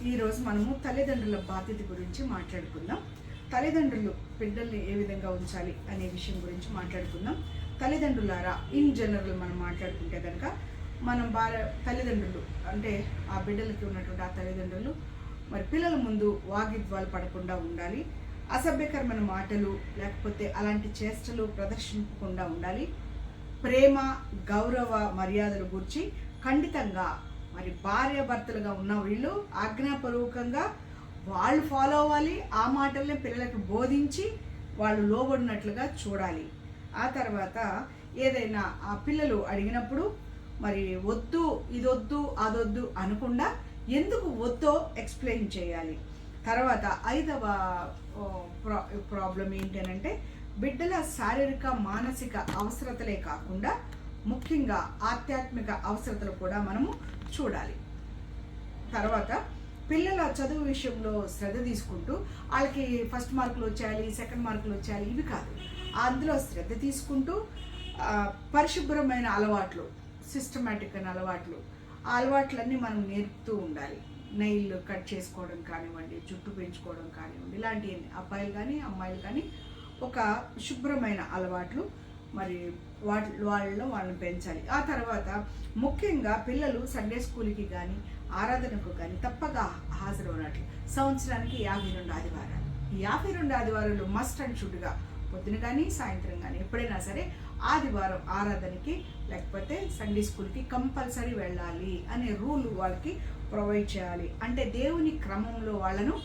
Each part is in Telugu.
ఈరోజు మనము తల్లిదండ్రుల బాధ్యత గురించి మాట్లాడుకుందాం. తల్లిదండ్రులు బిడ్డల్ని ఏ విధంగా ఉంచాలి అనే విషయం గురించి మాట్లాడుకుందాం. తల్లిదండ్రులారా ఇన్ జనరల్ మనం మాట్లాడుకుంటే కనుక మనం తల్లిదండ్రులు అంటే ఆ బిడ్డలకి ఉన్నటువంటి ఆ తల్లిదండ్రులు మరి పిల్లల ముందు వాగ్వివాదాలు పడకుండా ఉండాలి. అసభ్యకరమైన మాటలు లేకపోతే అలాంటి చేష్టలు ప్రదర్శించకుండా ఉండాలి. ప్రేమ, గౌరవ, మర్యాదల గురించి ఖండితంగా మరి భార్యాభర్తలుగా ఉన్న వీళ్ళు ఆజ్ఞాపూర్వకంగా వాళ్ళు ఫాలో అవ్వాలి. ఆ మాటల్ని పిల్లలకు బోధించి వాళ్ళు లోబడినట్లుగా చూడాలి. ఆ తర్వాత ఏదైనా ఆ పిల్లలు అడిగినప్పుడు మరి వద్దు, ఇదొద్దు, అదొద్దు అనకుండా ఎందుకు వద్దో ఎక్స్ప్లెయిన్ చేయాలి. తర్వాత 5వ ప్రాబ్లం ఏంటి అంటే బిడ్డల శారీరక, మానసిక అవసరతలే కాకుండా ముఖ్యంగా ఆధ్యాత్మిక అవసరతలు కూడా మనము చూడాలి. తర్వాత పిల్లల చదువు విషయంలో శ్రద్ధ తీసుకుంటూ వాళ్ళకి ఫస్ట్ మార్కులు వచ్చేయాలి, సెకండ్ మార్కులు వచ్చేయాలి ఇవి కాదు. అందులో శ్రద్ధ తీసుకుంటూ పరిశుభ్రమైన అలవాట్లు, సిస్టమేటిక్ అయిన అలవాట్లు, ఆ అలవాట్లన్నీ మనం నేర్పుతూ ఉండాలి. నెయిల్ కట్ చేసుకోవడం కానివ్వండి, జుట్టు పెంచుకోవడం కానివ్వండి, ఇలాంటి అబ్బాయిలు కానీ అమ్మాయిలు కానీ ఒక శుభ్రమైన అలవాట్లు మరి వాళ్ళని పెంచాలి. ఆ తర్వాత ముఖ్యంగా పిల్లలు సండే స్కూల్కి కానీ ఆరాధనకు కానీ తప్పగా హాజరవునట్లు. సంవత్సరానికి 52 ఆదివారాలు. ఈ 52 ఆదివారాలు మస్ట్ అండ్ షుడ్గా పొద్దున కానీ సాయంత్రం కానీ ఎప్పుడైనా సరే ఆదివారం ఆరాధనకి లేకపోతే సండే స్కూల్కి కంపల్సరీ వెళ్ళాలి అనే రూల్ వాళ్ళకి ప్రొవైడ్ చేయాలి. అంటే దేవుని క్రమంలో వాళ్ళను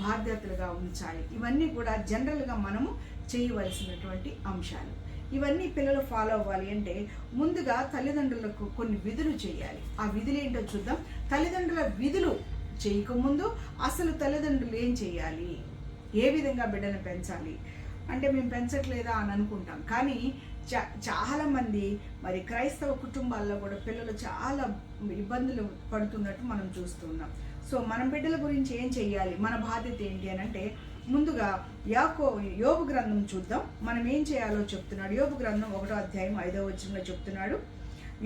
బాధ్యతలుగా ఉంచాలి. ఇవన్నీ కూడా జనరల్గా మనము చేయవలసినటువంటి అంశాలు. ఇవన్నీ పిల్లలు ఫాలో అవ్వాలి అంటే ముందుగా తల్లిదండ్రులకు కొన్ని విధులు చేయాలి. ఆ విధులు ఏంటో చూద్దాం. తల్లిదండ్రుల విధులు చేయకముందు అసలు తల్లిదండ్రులు ఏం చేయాలి, ఏ విధంగా బిడ్డను పెంచాలి అంటే మేము పెంచట్లేదా అని అనుకుంటాం. కానీ చాలామంది మరి క్రైస్తవ కుటుంబాల్లో కూడా పిల్లలు చాలా ఇబ్బందులు పడుతున్నట్టు మనం చూస్తున్నాం. సో మనం బిడ్డల గురించి ఏం చెయ్యాలి, మన బాధ్యత ఏంటి అని అంటే ముందుగా యోబు గ్రంథం చూద్దాం. మనం ఏం చేయాలో చెప్తున్నాడు. యోబు గ్రంథం 1వ అధ్యాయం 5వ వచనంలో చెప్తున్నాడు.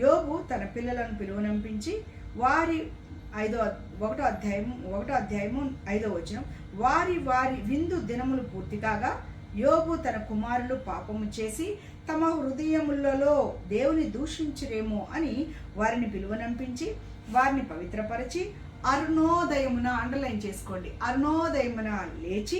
యోబు తన పిల్లలను పిలువనంపించి వారి 1వ అధ్యాయము 5వ వచనం, వారి విందు దినములు పూర్తి కాగా యోబు తన కుమారులు పాపము చేసి తమ హృదయములలో దేవుని దూషించరేమో అని వారిని పిలువనంపించి వారిని పవిత్రపరచి అరుణోదయమున, అండర్లైన్ చేసుకోండి, అరుణోదయమున లేచి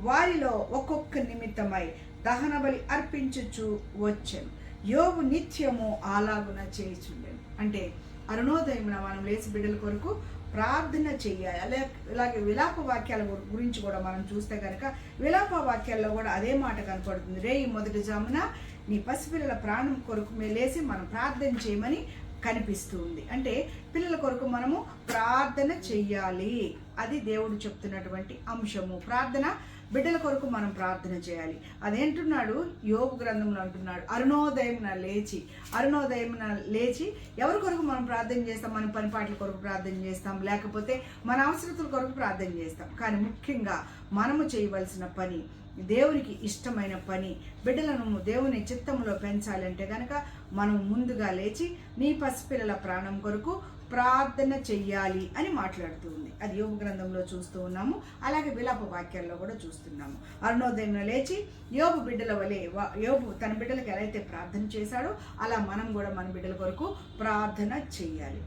వారిలో ఒక్కొక్క నిమిత్తమై దహన బలి అర్పించుచు వచ్చాను. యోబు నిత్యము అలాగున చేయుచుండెను. అంటే అరుణోదయమున మనం లేచి బిడ్డల కొరకు ప్రార్థన చెయ్యాలి. అలాగే విలాప వాక్యాల గురించి కూడా మనం చూస్తే కనుక విలాప వాక్యాల్లో కూడా అదే మాట కనపడుతుంది. రేయి మొదటి జామున నీ పసిపిల్లల ప్రాణం కొరకు లేసి మనం ప్రార్థన చేయమని కనిపిస్తూ ఉంది. అంటే పిల్లల కొరకు మనము ప్రార్థన చెయ్యాలి. అది దేవుడు చెప్తున్నటువంటి అంశము. ప్రార్థన బిడ్డల కొరకు మనం ప్రార్థన చేయాలి. అదేంటున్నాడు యోబు గ్రంథంలో అంటున్నాడు, అరుణోదయమున లేచి ఎవరి కొరకు మనం ప్రార్థన చేస్తాం? మన పనిపాట్ల కొరకు ప్రార్థన చేస్తాం, లేకపోతే మన అవసరతల కొరకు ప్రార్థన చేస్తాం. కానీ ముఖ్యంగా మనము చేయవలసిన పని, దేవునికి ఇష్టమైన పని, బిడ్డలను దేవుని చిత్తంలో పెంచాలంటే కనుక మనం ముందుగా లేచి నీ పసిపిల్లల ప్రాణం కొరకు ప్రార్థన చెయ్యాలి అని మాట్లాడుతూ ఉంది. అది యోబు గ్రంథంలో చూస్తూ ఉన్నాము. అలాగే విలాప వాక్యాల్లో కూడా చూస్తున్నాము. అరుణోదయం లేచి యోబు బిడ్డల వలె యోబు తన బిడ్డలకు ఎలా అయితే ప్రార్థన చేశాడో అలా మనం కూడా మన బిడ్డల కొరకు ప్రార్థన చెయ్యాలి.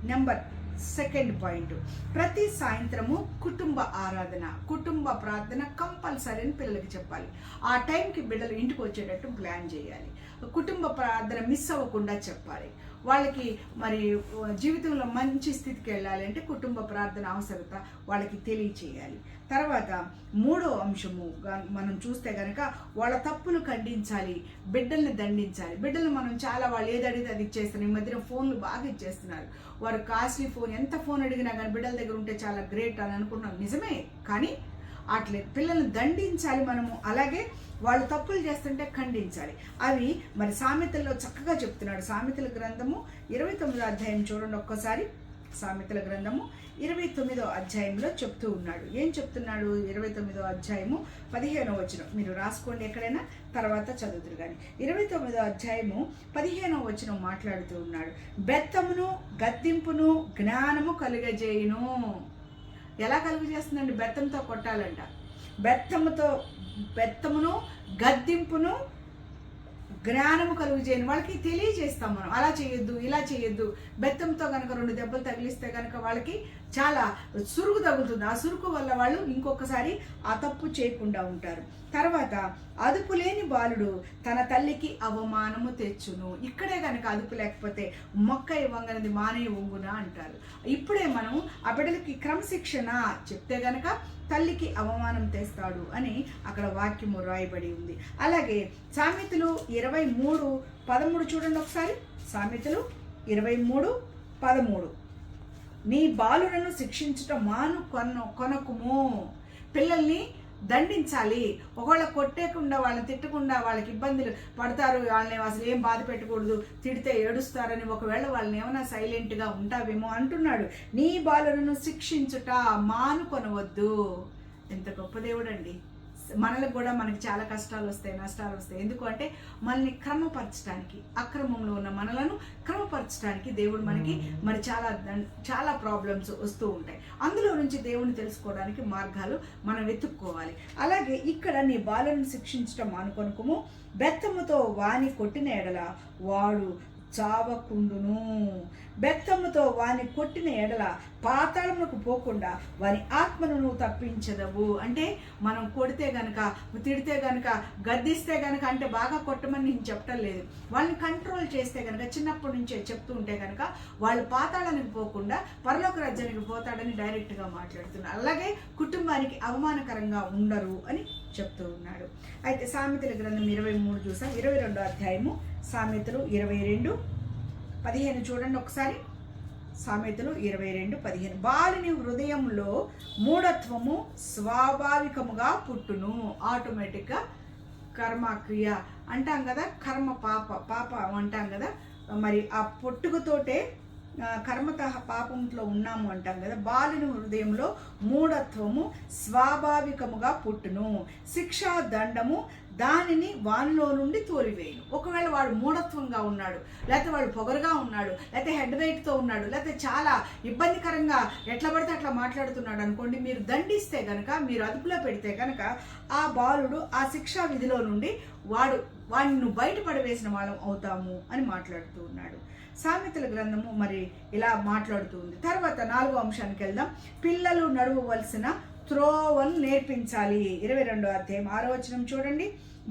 సెకండ్ పాయింట్, ప్రతి సాయంత్రము కుటుంబ ఆరాధన, కుటుంబ ప్రార్థన కంపల్సరీ అని పిల్లలకి చెప్పాలి. ఆ టైంకి బిడ్డలు ఇంటికి వచ్చేటట్టు ప్లాన్ చేయాలి. కుటుంబ ప్రార్థన మిస్ అవ్వకుండా చెప్పాలి. వాళ్ళకి మరి జీవితంలో మంచి స్థితికి వెళ్ళాలి అంటే కుటుంబ ప్రార్థన అవసరత వాళ్ళకి తెలియచేయాలి. తర్వాత 3వ అంశము మనం చూస్తే కనుక వాళ్ళ తప్పులు ఖండించాలి, బిడ్డల్ని దండించాలి. బిడ్డలు మనం చాలా వాళ్ళు ఏది అడిగితే అది ఇచ్చేస్తున్నారు. ఈ మధ్యన ఫోన్లు బాగా ఇచ్చేస్తున్నారు. వారు కాస్ట్లీ ఫోన్, ఎంత ఫోన్ అడిగినా కానీ బిడ్డల దగ్గర ఉంటే చాలా గ్రేట్ అని అనుకుంటున్నాం. నిజమే, కానీ అట్లే పిల్లల్ని దండించాలి మనము. అలాగే వాళ్ళు తప్పులు చేస్తుంటే ఖండించాలి. అవి మరి సామెతల్లో చక్కగా చెప్తున్నాడు. సామెతల గ్రంథము 29వ అధ్యాయం చూడండి ఒక్కసారి. సామెతల గ్రంథము 29వ అధ్యాయంలో చెప్తూ ఉన్నాడు. ఏం చెప్తున్నాడు? 29వ అధ్యాయము 15వ వచనం. మీరు రాసుకోండి ఎక్కడైనా, తర్వాత చదువుతురు కానీ. 29వ అధ్యాయము 15వ వచనం మాట్లాడుతూ ఉన్నాడు. బెత్తమును గద్దింపును జ్ఞానము కలుగజేయును. ఎలా కలుగు చేస్తుందండి? బెత్తంతో కొట్టాలంట. బెత్తమును గద్దింపును జ్ఞానము కలుగు చేయని వాళ్ళకి తెలియజేస్తాం మనం. అలా చేయొద్దు, ఇలా చేయొద్దు. బెత్తంతో కనుక 2 దెబ్బలు తగిలిస్తే కనుక వాళ్ళకి చాలా సురుకు తగులుతుంది. ఆ సురుకు వల్ల వాళ్ళు ఇంకొకసారి ఆ తప్పు చేయకుండా ఉంటారు. తర్వాత అదుపు లేని బాలుడు తన తల్లికి అవమానము తెచ్చును. ఇక్కడే కనుక అదుపు లేకపోతే మొక్క ఇవ్వంగనది మానే వంగున అంటారు. ఇప్పుడే మనం ఆ బిడ్డలకి క్రమశిక్షణ చెప్తే గనక తల్లికి అవమానం తెస్తాడు అని అక్కడ వాక్యము రాయబడి ఉంది. అలాగే సామెతలు 23:13 చూడండి ఒకసారి. సామెతలు 23:13 నీ బాలులను శిక్షించుట మాను కొనకుము. పిల్లల్ని దండించాలి. ఒకవేళ కొట్టేకుండా, వాళ్ళని తిట్టకుండా, వాళ్ళకి ఇబ్బందులు పడతారు, వాళ్ళని అసలు ఏం బాధ పెట్టకూడదు, తిడితే ఏడుస్తారని ఒకవేళ వాళ్ళని ఏమైనా సైలెంట్గా ఉంటావేమో అంటున్నాడు. నీ బాలులను శిక్షించుట మానుకొనవద్దు. ఎంత గొప్ప దేవుడు అండి. మనలకు కూడా మనకి చాలా కష్టాలు వస్తాయి, నష్టాలు వస్తాయి. ఎందుకు అంటే మనల్ని క్రమపరచడానికి, అక్రమంలో ఉన్న మనలను క్రమపరచడానికి దేవుడు మనకి మరి చాలా ప్రాబ్లమ్స్ వస్తూ ఉంటాయి. అందులో నుంచి దేవుడిని తెలుసుకోవడానికి మార్గాలు మనం వెతుక్కోవాలి. అలాగే ఇక్కడ నీ బాలను శిక్షించడం మానుకొనుకుము. బెత్తముతో వాని కొట్టిన ఎడల వాడు చావకుండును. బెత్తముతో వాని కొట్టిన ఎడల పాతాళములకు పోకుండా వాని ఆత్మను నువ్వు తప్పించదవు. అంటే మనం కొడితే గనక, తిడితే గనక, గద్దిస్తే గనక, అంటే బాగా కొట్టమని నేను చెప్పటం లేదు, వాళ్ళని కంట్రోల్ చేస్తే గనక, చిన్నప్పటి నుంచే చెప్తూ ఉంటే గనక వాళ్ళు పాతాళానికి పోకుండా పరలోక రాజ్యానికి పోతాడని డైరెక్ట్గా మాట్లాడుతున్నారు. అలాగే కుటుంబానికి అవమానకరంగా ఉండరు అని చెప్తూ ఉన్నాడు. అయితే సామెతల గ్రంథం 23 చూసాం. 22వ అధ్యాయము సామెతలు 22:15 చూడండి ఒకసారి. సామెతలు 22:15 బాలుని హృదయంలో మూఢత్వము స్వాభావికముగా పుట్టును. ఆటోమేటిక్గా కర్మక్రియ అంటాం కదా, కర్మ పాప అంటాం కదా, మరి ఆ పుట్టుకతోటే కర్మత పాపంలో ఉన్నాము అంటాం కదా. బాలుని హృదయంలో మూఢత్వము స్వాభావికముగా పుట్టును. శిక్షా దండము దానిని వానిలో నుండి తోలివేయను. ఒకవేళ వాడు మూఢత్వంగా ఉన్నాడు, లేకపోతే వాడు పొగరుగా ఉన్నాడు, లేకపోతే హెడ్ వెయిట్తో ఉన్నాడు, లేకపోతే చాలా ఇబ్బందికరంగా ఎట్లా పడితే అట్లా మాట్లాడుతున్నాడు అనుకోండి, మీరు దండిస్తే గనక, మీరు అదుపులో పెడితే గనక ఆ బాలుడు ఆ శిక్షా విధిలో నుండి వాడిని బయటపడవేసిన వాళ్ళం అవుతాము అని మాట్లాడుతూ ఉన్నాడు. సామెతల గ్రంథము మరి ఇలా మాట్లాడుతూ ఉంది. తర్వాత 4వ అంశానికి వెళ్దాం. పిల్లలు నడవవలసిన త్రోవను నేర్పించాలి. 22వ అధ్యాయం 6వ వచనం చూడండి.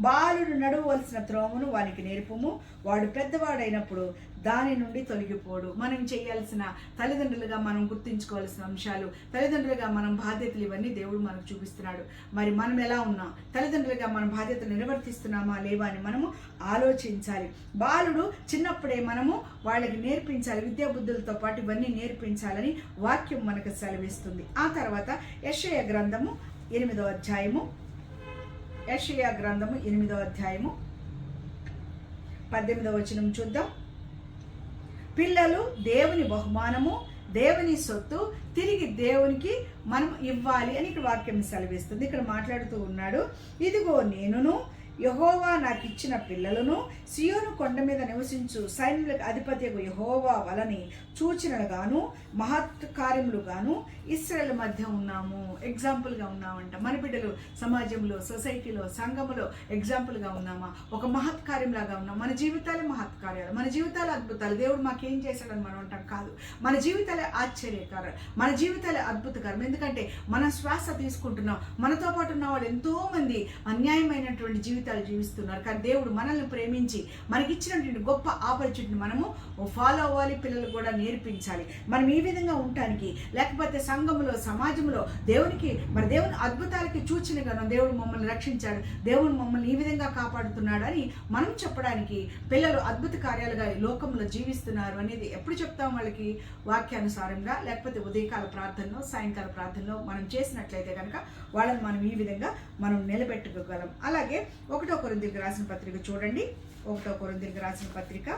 బాలుడు నడవవలసిన త్రోవను వానికి నేర్పుము, వాడు పెద్దవాడైనప్పుడు దాని నుండి తొలగిపోడు. మనం చేయాల్సిన, తల్లిదండ్రులుగా మనం గుర్తించుకోవాల్సిన అంశాలు, తల్లిదండ్రులుగా మనం బాధ్యతలు, ఇవన్నీ దేవుడు మనకు చూపిస్తున్నాడు. మరి మనం ఎలా ఉన్నాం, తల్లిదండ్రులుగా మన బాధ్యతలు నిర్వర్తిస్తున్నామా లేవా అని మనము ఆలోచించాలి. బాలుడు చిన్నప్పుడే మనము వాళ్ళకి నేర్పించాలి, విద్యాబుద్ధులతో పాటు ఇవన్నీ నేర్పించాలని వాక్యం మనకు సెలవిస్తుంది. ఆ తర్వాత యెషయా గ్రంథము 8వ అధ్యాయము 18వ వచనం చూద్దాం. పిల్లలు దేవుని బహుమానము, దేవుని సొత్తు, తిరిగి దేవునికి మనం ఇవ్వాలి అని ఇక్కడ వాక్యం సెలవిస్తుంది. ఇక్కడ మాట్లాడుతూ ఉన్నాడు, ఇదిగో నేనును యెహోవా నాకు ఇచ్చిన పిల్లలను సియోను కొండ మీద నివసించు సైన్యులకు అధిపతి యెహోవా వలని సూచనలుగాను మహత్ కార్యములుగాను ఇశ్రాయేలు మధ్య ఉన్నాము. ఎగ్జాంపుల్గా ఉన్నామంట. మన బిడ్డలు సమాజంలో, సొసైటీలో, సంఘములో ఎగ్జాంపుల్గా ఉన్నామా? ఒక మహత్ కార్యంలాగా ఉన్నాం. మన జీవితాలే మహత్ కార్యాలు, మన జీవితాలే అద్భుతాలు. దేవుడు మాకేం చేశాడని మనం అంటాం కాదు, మన జీవితాలే ఆశ్చర్యకరం, మన జీవితాలే అద్భుతకరం. ఎందుకంటే మనం శ్వాస తీసుకుంటున్నాం, మనతో పాటు ఉన్న వాళ్ళు ఎంతో మంది అన్యాయమైనటువంటి జీవితాలు జీవిస్తున్నారు. కానీ దేవుడు మనల్ని ప్రేమించి మనకిచ్చినటువంటి గొప్ప ఆపర్చునిటీని మనము ఫాలో అవ్వాలి, పిల్లలు కూడా నేర్పించాలి. మనం ఈ విధంగా ఉండటానికి, లేకపోతే సంఘములో, సమాజంలో దేవుని అద్భుతాలకి సూచనగా దేవుడు మమ్మల్ని రక్షించాడు, దేవుడు మమ్మల్ని ఈ విధంగా కాపాడుతున్నాడు అని మనం చెప్పడానికి, పిల్లలు అద్భుత కార్యాలుగా ఈ లోకంలో జీవిస్తున్నారు అనేది ఎప్పుడు చెప్తాం వాళ్ళకి? వాక్యానుసారంగా, లేకపోతే ఉదయకాల ప్రార్థనలో, సాయంకాల ప్రార్థనలో మనం చేసినట్లయితే కనుక వాళ్ళని మనం ఈ విధంగా మనం నిలబెట్టుకోగలం. అలాగే 1వ కొరింథీయులకు రాసిన పత్రిక చూడండి. 1వ కొరింథీయులకు రాసిన పత్రిక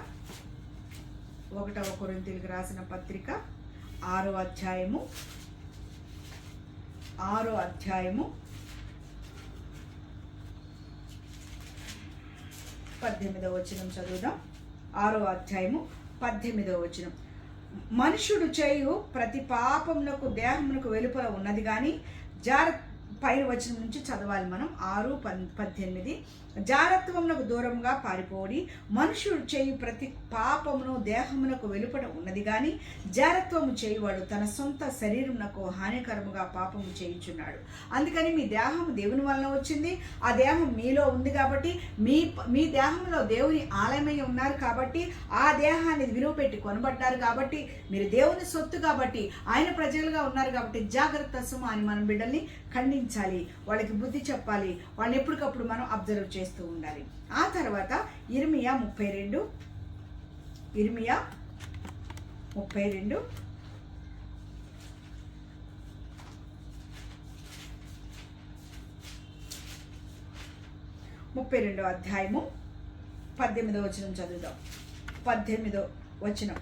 6వ అధ్యాయము 18వ వచనం చదువుదాం. 6వ అధ్యాయము 18వ వచనం. మనుష్యుడు చేయు ప్రతి పాపమునకు దేహమునకు వెలుపల ఉన్నది కానీ పైన వచనం నుంచి చదవాలి మనం 6:18. జారత్వమునకు దూరంగా పారిపోడి మనుషుడు చేయు ప్రతి పాపమును దేహమునకు వెలుపడ ఉన్నది కానీ జారత్వము చేయువాడు తన సొంత శరీరమునకు హానికరముగా పాపము చేయుచున్నాడు. అందుకని మీ దేహం దేవుని వలన వచ్చింది, ఆ దేహం మీలో ఉంది కాబట్టి మీ దేహంలో దేవుని ఆలయమై ఉన్నారు కాబట్టి ఆ దేహాన్ని విలువ పెట్టి కొనబడ్డారు కాబట్టి మీరు దేవుని సొత్తు కాబట్టి ఆయన ప్రజలుగా ఉన్నారు కాబట్టి జాగ్రత్త సుమా అని మనం బిడ్డల్ని ఖండించాలి, వాళ్ళకి బుద్ధి చెప్పాలి, వాళ్ళని ఎప్పటికప్పుడు మనం అబ్జర్వ్ చేస్తూ ఉండాలి. ఆ తర్వాత ఇర్మియా 32 అధ్యాయము 18వ వచనం చదువుదాం. 18వ వచనం.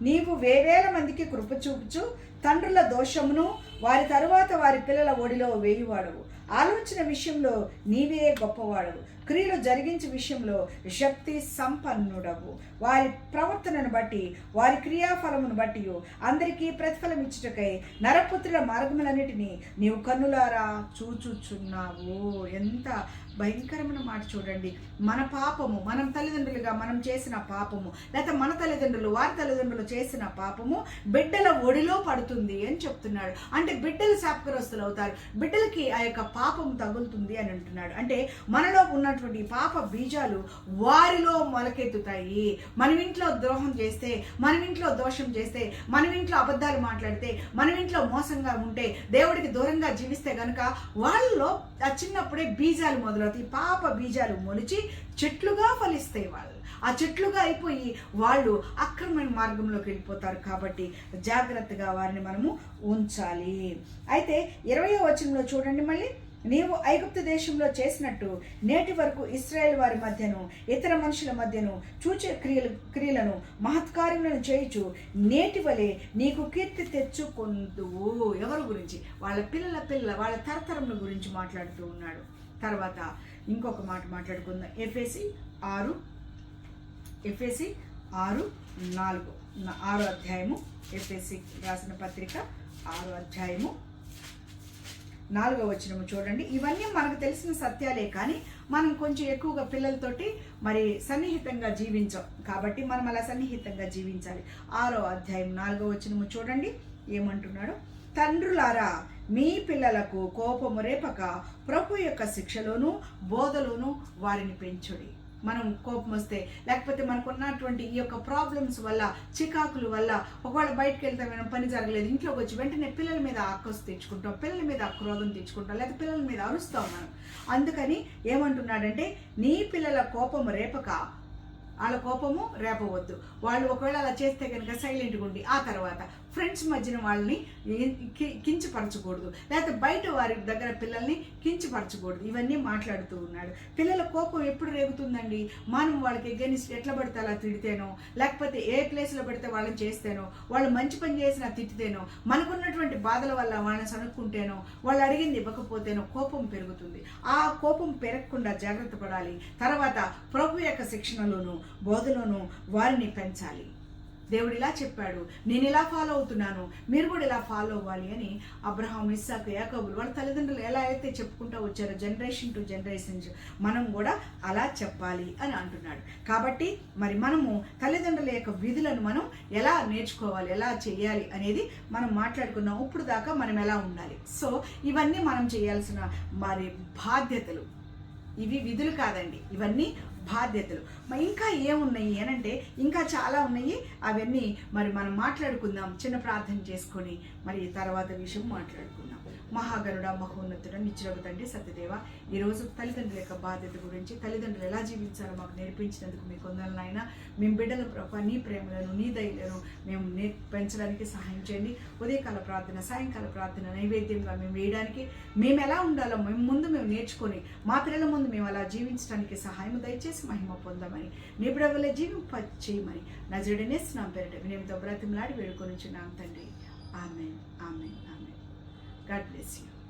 నీవు వేవేల మందికి కృప చూపుచు తండ్రుల దోషమును వారి తరువాత వారి పిల్లల ఒడిలో వేయువాడవు. ఆలోచన విషయంలో నీవే గొప్పవాడవు, క్రియలు జరిగించే విషయంలో శక్తి సంపన్నుడవు. వారి ప్రవర్తనను బట్టి వారి క్రియాఫలమును బట్టి అందరికీ ప్రతిఫలం ఇచ్చుటకై నరపుత్రుల మార్గములన్నిటినీ నీవు కన్నులారా చూచుచున్నావు. ఎంత భయంకరమైన మాట చూడండి. మన పాపము, మనం తల్లిదండ్రులుగా మనం చేసిన పాపము, లేకపోతే మన తల్లిదండ్రులు వారి తల్లిదండ్రులు చేసిన పాపము బిడ్డల ఒడిలో పడుతుంది అని చెప్తున్నాడు. అంటే బిడ్డలు శాపగ్రస్తులు అవుతారు, బిడ్డలకి ఆ యొక్క పాపము తగులుతుంది అని అంటున్నాడు. అంటే మనలో ఉన్నటువంటి పాప బీజాలు వారిలో మొలకెత్తుతాయి. మనం ఇంట్లో ద్రోహం చేస్తే, మనం ఇంట్లో దోషం చేస్తే, మనం ఇంట్లో అబద్ధాలు మాట్లాడితే, మనం ఇంట్లో మోసంగా ఉంటే, దేవుడికి దూరంగా జీవిస్తే గనుక వాళ్ళలో ఆ చిన్నప్పుడే బీజాలు మొదలవుతాయి. పాప బీజాలు మొలిచి చెట్లుగా ఫలిస్తాయి. వాళ్ళు ఆ చెట్లుగా అయిపోయి వాళ్ళు అక్రమమైన మార్గంలోకి వెళ్ళిపోతారు. కాబట్టి జాగ్రత్తగా వారిని మనము ఉంచాలి. అయితే 20వ వచనంలో చూడండి మళ్ళీ, నీవు ఐగుప్తు దేశంలో చేసినట్టు నేటి వరకు ఇశ్రాయేల్ వారి మధ్యను ఇతర మనుషుల మధ్యను చూచే క్రియలను మహత్కార్యములను చేయుచు నేటి వలె నీకు కీర్తి తెచ్చుకొందువు. ఎవరి గురించి? వాళ్ళ వాళ్ళ తరతరముల గురించి మాట్లాడుతూ ఉన్నాడు. తర్వాత ఇంకొక మాట మాట్లాడుకుందాం. ఎఫెసీ 6:4 అధ్యాయము, ఎఫెసీ రాసిన పత్రిక 6వ అధ్యాయము 4వ వచనము చూడండి. ఇవన్నీ మనకు తెలిసిన సత్యాలే, కానీ మనం కొంచెం ఎక్కువగా పిల్లలతోటి మరి సన్నిహితంగా జీవించాం కాబట్టి మనం అలా సన్నిహితంగా జీవించాలి. 6వ అధ్యాయం 4వ వచనము చూడండి ఏమంటున్నాడు. తండ్రులారా మీ పిల్లలకు కోపము రేపక ప్రభు యొక్క శిక్షలోను బోధలోను వారిని పెంచుడి. మనం కోపం వస్తే, లేకపోతే మనకు ఉన్నటువంటి ఈ యొక్క ప్రాబ్లమ్స్ వల్ల, చికాకుల వల్ల, ఒకవేళ బయటకు వెళ్తే మనం పని జరగలేదు, ఇంట్లోకి వచ్చి వెంటనే పిల్లల మీద ఆకస్సు తెచ్చుకుంటాం, పిల్లల మీద క్రోధం తెచ్చుకుంటాం, లేకపోతే పిల్లల మీద అరుస్తాం మనం. అందుకని ఏమంటున్నాడంటే, నీ పిల్లల కోపము రేపక, వాళ్ళ కోపము రేపవద్దు. వాళ్ళు ఒకవేళ అలా చేస్తే కనుక సైలెంట్గా ఉండి, ఆ తర్వాత ఫ్రెండ్స్ మధ్యన వాళ్ళని కించపరచకూడదు, లేకపోతే బయట వారి దగ్గర పిల్లల్ని కించపరచకూడదు. ఇవన్నీ మాట్లాడుతూ ఉన్నాడు. పిల్లల కోపం ఎప్పుడు రేగుతుందండి? మనం వాళ్ళకి ఎగెనిస్ట్ ఎట్లా పడితే అలా తిడితేనో, లేకపోతే ఏ ప్లేస్లో పెడితే వాళ్ళని చేస్తేనో, వాళ్ళు మంచి పని చేసినా తిట్టితేనో, మనకున్నటువంటి బాధల వల్ల వాళ్ళని సనుక్కుంటేనో, వాళ్ళు అడిగింది ఇవ్వకపోతేనో కోపం పెరుగుతుంది. ఆ కోపం పెరగకుండా జాగ్రత్త పడాలి. తర్వాత ప్రభు యొక్క శిక్షణలోను బోధలోను వారిని పెంచాలి. దేవుడు ఇలా చెప్పాడు, నేను ఇలా ఫాలో అవుతున్నాను, మీరు కూడా ఇలా ఫాలో అవ్వాలి అని అబ్రహాం, ఇస్సాకు, యాకోబులు వాళ్ళ తల్లిదండ్రులు ఎలా అయితే చెప్పుకుంటూ వచ్చారో జనరేషన్ టు జనరేషన్, మనం కూడా అలా చెప్పాలి అని అంటున్నాడు. కాబట్టి మరి మనము తల్లిదండ్రుల యొక్క విధులను మనం ఎలా నేర్చుకోవాలి, ఎలా చేయాలి అనేది మనం మాట్లాడుకున్నాం. ఇప్పుడు దాకా మనం ఎలా ఉండాలి. సో ఇవన్నీ మనం చేయాల్సిన మరి బాధ్యతలు. ఇవి విధులు కాదండి, ఇవన్నీ బాధ్యతలు. మరి ఇంకా ఏమున్నాయి అనంటే ఇంకా చాలా ఉన్నాయి. అవన్నీ మరి మనం మాట్లాడుకుందాం, చిన్న ప్రార్థన చేసుకొని మరి తర్వాత విషయం మాట్లాడుకుందాం. మహాగరుడ, మహోన్నతుడ, నిత్యుడగు తండ్రి సత్యదేవ, ఈరోజు తల్లిదండ్రుల యొక్క బాధ్యత గురించి, తల్లిదండ్రులు ఎలా జీవించాలో మాకు నేర్పించినందుకు మీకు వందనాలు నాయనా. మేము బిడ్డల ప్రభు నీ ప్రేమలను, నీ దయలను మేము పెంచడానికి సహాయం చేయండి. ఉదయకాల ప్రార్థన, సాయంకాల ప్రార్థన నైవేద్యంగా మేము వేయడానికి, మేము ఎలా ఉండాలో మేము నేర్చుకొని మా పిల్లల ముందు మేము అలా జీవించడానికి సహాయం దయచేసి మహిమ పొందమని, నీ బిడ్డల జీవింప చేయమని నజరుడనే నా పేరిట వినయంతో బ్రతిమలాడి వేడుకొనిచున్నాం తండ్రి. ఆమేన్, ఆమేన్, ఆమేన్. God bless you.